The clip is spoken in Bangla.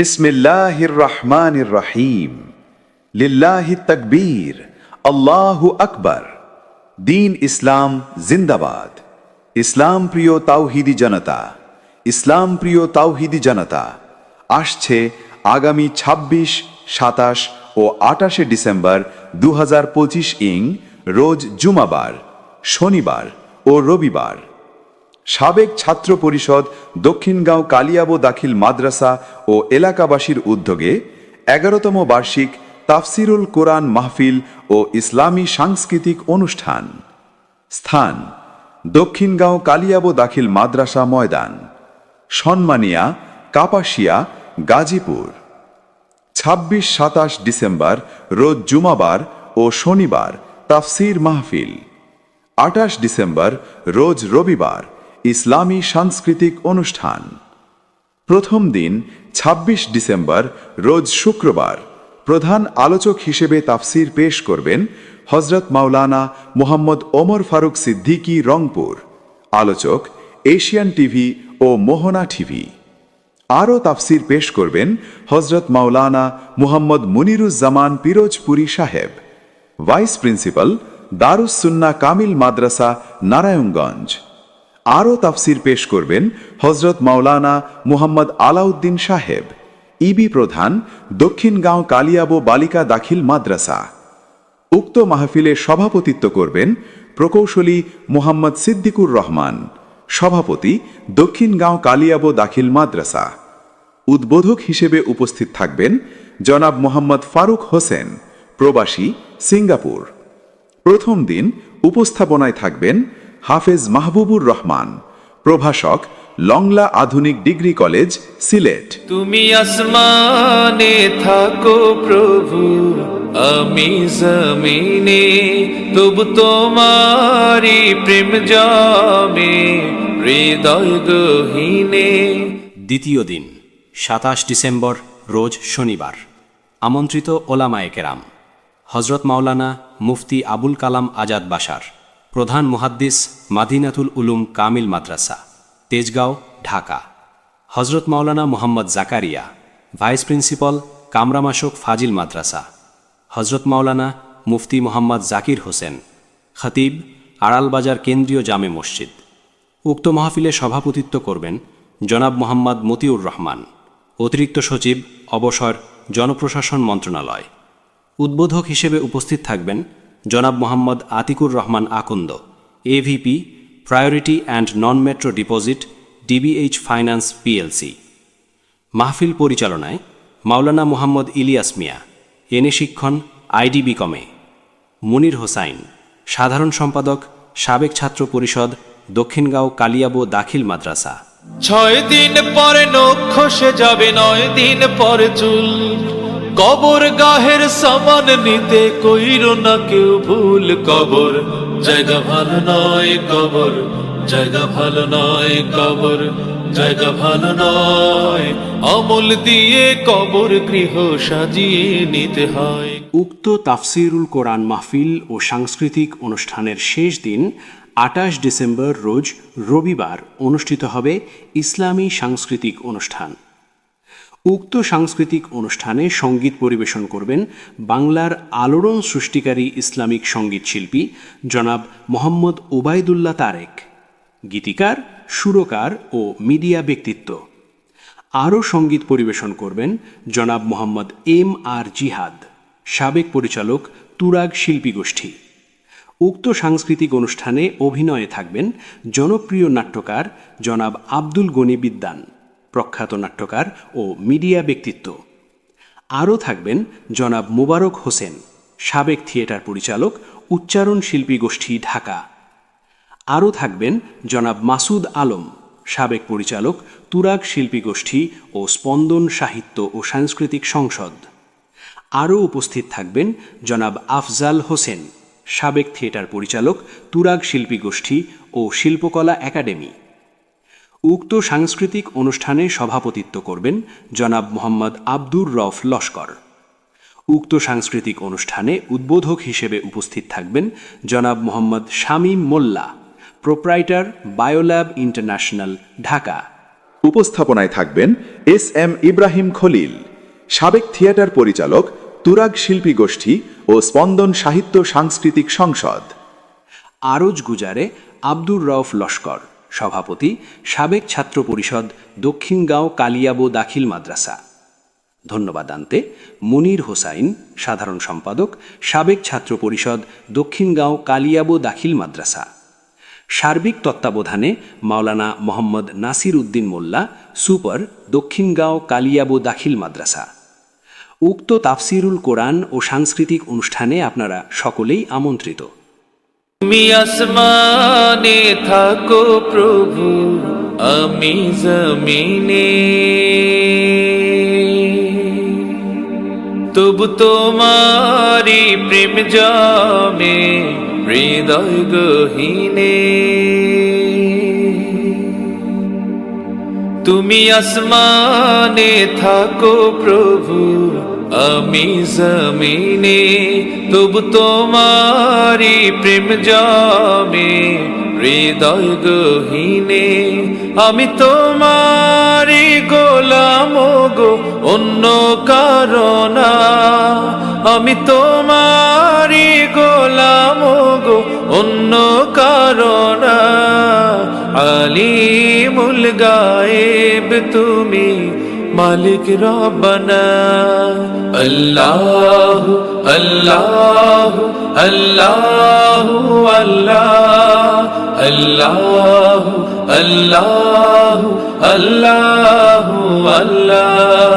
বিসমিল্লাহির রহমানির রহিম। লিল্লাহি তাকবীর, আল্লাহু আকবার। দিন ইসলাম জিন্দাবাদ। ইসলাম প্রিয় তাওহিদি জনতা, ইসলাম প্রিয় তাওহিদি জনতা, আসছে আগামী ২৬, ২৭ ও ২৮ ডিসেম্বর ২০২৫ ইং রোজ জুমাবার, শনিবার ও রবিবার সাবেক ছাত্র পরিষদ দক্ষিণগাঁও কালিয়াবো দাখিল মাদ্রাসা ও এলাকাবাসীর উদ্যোগে ১১তম বার্ষিক তাফসিরুল কোরআন মাহফিল ও ইসলামী সাংস্কৃতিক অনুষ্ঠান। স্থান: দক্ষিণগাঁও কালিয়াবো দাখিল মাদ্রাসা ময়দান, সন্মানিয়া, কাপাসিয়া, গাজীপুর। ২৬, ২৭ ডিসেম্বর রোজ জুমাবার ও শনিবার তাফসির মাহফিল। ২৮ ডিসেম্বর রোজ রবিবার ইসলামী সাংস্কৃতিক অনুষ্ঠান। প্রথম দিন ২৬ ডিসেম্বর রোজ শুক্রবার প্রধান আলোচক হিসেবে তাফসির পেশ করবেন হযরত মাওলানা মুহাম্মদ ওমর ফারুক সিদ্দিকী, রংপুর। আলোচক এশিয়ান টিভি ও মোহনা টিভি। আরও তাফসির পেশ করবেন হযরত মাওলানা মুহাম্মদ মুনিরুজ্জামান পিরোজপুরী সাহেব, ভাইস প্রিন্সিপাল, দারুস সুন্নাহ কামিল মাদ্রাসা, নারায়ণগঞ্জ। আরও তাফসির পেশ করবেন হযরত মাওলানা মুহাম্মদ আলাউদ্দিন সাহেব, ইবি প্রধান, দক্ষিণগাঁও কালিয়াবো বালিকা দাখিল মাদ্রাসা। উক্ত মাহফিলে সভাপতিত্ব করবেন প্রকৌশলী মুহাম্মদ সিদ্দিকুর রহমান, সভাপতি, দক্ষিণগাঁও কালিয়াবো দাখিল মাদ্রাসা। উদ্বোধক হিসেবে উপস্থিত থাকবেন জনাব মোহাম্মদ ফারুক হোসেন, প্রবাসী, সিঙ্গাপুর। প্রথম দিন উপস্থাপনায় থাকবেন হাফেজ মাহবুবুর রহমান, প্রভাষক, লংলা আধুনিক ডিগ্রি কলেজ, সিলেট। তুমি আসমানে থাকো প্রভু, আমি জমিনে, তবু তোমারি প্রেম জামে হৃদয় গহীনে। দ্বিতীয় দিন ২৭ ডিসেম্বর রোজ শনিবার। আমন্ত্রিত ওলামায়ে কেরাম: হযরত মাওলানা মুফতি আবুল কালাম আজাদ বাশার, প্রধান মুহাদ্দিস, মাদিনাতুল উলুম কামিল মাদ্রাসা, তেজগাঁও, ঢাকা। হযরত মাওলানা মুহাম্মদ জাকারিয়া, ভাইস প্রিন্সিপাল, কামরামাশোক ফাজিল মাদ্রাসা। হযরত মাওলানা মুফতি মোহাম্মদ জাকির হোসেন, খতিব, আড়ালবাজার কেন্দ্রীয় জামে মসজিদ। উক্ত মাহফিলে সভাপতিত্ব করবেন জনাব মোহাম্মদ মতিউর রহমান, অতিরিক্ত সচিব, অবসর, জনপ্রশাসন মন্ত্রণালয়। উদ্বোধক হিসেবে উপস্থিত থাকবেন জনাব Mohammad Atikur Rahman Akand, AVP, priority and non metro deposit, DBH finance PLC. মাহফিল পরিচালনায় মাওলানা মুহাম্মদ ইলিয়াস মিয়া, এনে শিক্ষণ, আইডিবি কমে। মুনির হোসাইন, সাধারণ সম্পাদক, সাবেক ছাত্র পরিষদ, দক্ষিণগাঁও কালিয়াবো দাখিল মাদ্রাসা। ৬ দিন পরে নখ খসে যাবে, ৯ দিন পরে চুল, কবর গাহের সামান নিতে কইরো না কেউ ভুল। কবর জায়গা ভালো নয়, কবর জায়গা ভালো নয়, কবর জায়গা ভালো নয়। আমল দিয়ে কবর গৃহ সাজিয়ে নিতে হয়। উক্ত তাফসিরুল কোরআন মাহফিল ও সাংস্কৃতিক অনুষ্ঠানের শেষ দিন ২৮ ডিসেম্বর রোজ রবিবার অনুষ্ঠিত হবে ইসলামী সাংস্কৃতিক অনুষ্ঠান। উক্ত সাংস্কৃতিক অনুষ্ঠানে সঙ্গীত পরিবেশন করবেন বাংলার আলোড়ন সৃষ্টিকারী ইসলামিক সঙ্গীত শিল্পী জনাব মোহাম্মদ ওবায়দুল্লাহ তারেক, গীতিকার, সুরকার ও মিডিয়া ব্যক্তিত্ব। আরও সঙ্গীত পরিবেশন করবেন জনাব মোহাম্মদ MR জিহাদ, সাবেক পরিচালক, তুরাগ শিল্পী গোষ্ঠী। উক্ত সাংস্কৃতিক অনুষ্ঠানে অভিনয়ে থাকবেন জনপ্রিয় নাট্যকার জনাব আব্দুল গনি বিদ্বান, প্রখ্যাত নাট্যকার ও মিডিয়া ব্যক্তিত্ব। আরও থাকবেন জনাব মোবারক হোসেন, সাবেক থিয়েটার পরিচালক, উচ্চারণ শিল্পী গোষ্ঠী, ঢাকা। আরও থাকবেন জনাব মাসুদ আলম, সাবেক পরিচালক, তুরাগ শিল্পী গোষ্ঠী ও স্পন্দন সাহিত্য ও সাংস্কৃতিক সংসদ। আরও উপস্থিত থাকবেন জনাব আফজাল হোসেন, সাবেক থিয়েটার পরিচালক, তুরাগ শিল্পী গোষ্ঠী ও শিল্পকলা একাডেমি। উক্ত সাংস্কৃতিক অনুষ্ঠানে সভাপতিত্ব করবেন জনাব মোহাম্মদ আব্দুর রফ লস্কর। উক্ত সাংস্কৃতিক অনুষ্ঠানে উদ্বোধক হিসেবে উপস্থিত থাকবেন জনাব মোহাম্মদ শামীম মোল্লা, প্রোপ্রাইটার, বায়োল্যাব ইন্টারন্যাশনাল, ঢাকা। উপস্থাপনায় থাকবেন এস.এম. ইব্রাহিম খলিল, সাবেক থিয়েটার পরিচালক, তুরাগ শিল্পী গোষ্ঠী ও স্পন্দন সাহিত্য সাংস্কৃতিক সংসদ। আরজ গুজারে আব্দুর রউফ লস্কর, সভাপতি, সাবেক ছাত্র পরিষদ, দক্ষিণগাঁও কালিয়াবো দাখিল মাদ্রাসা। ধন্যবাদ আনতে মুনির হোসাইন, সাধারণ সম্পাদক, সাবেক ছাত্র পরিষদ, দক্ষিণগাঁও কালিয়াবো দাখিল মাদ্রাসা। সার্বিক তত্ত্বাবধানে মাওলানা মোহাম্মদ নাসির উদ্দিন মোল্লা, সুপার, দক্ষিণগাঁও কালিয়াবো দাখিল মাদ্রাসা। উক্ত তাফসিরুল কোরআন ও সাংস্কৃতিক অনুষ্ঠানে আপনারা সকলেই আমন্ত্রিত। তুমি আসমানে থাকো প্রভু, আমি জমিনে, তবু তোমারি প্রেম জামে হৃদয় গহীনে। তুমি আসমানে থাকো প্রভু, আমি জমিনে, তবু তোমারি প্রেম জামে হৃদয় গহীনে। আমি তোমারি গোলাম গো, অন্য কারণা, আমি তোমারি গোলাম গো, অন্য কারণা। আলিমুল গায়েব তুমি, মালিক রব্বানা। আল্লাহ আল্লাহ আল্লাহ আল্লাহ আল্লাহ আল্লাহ আল্লাহ আল্লাহ।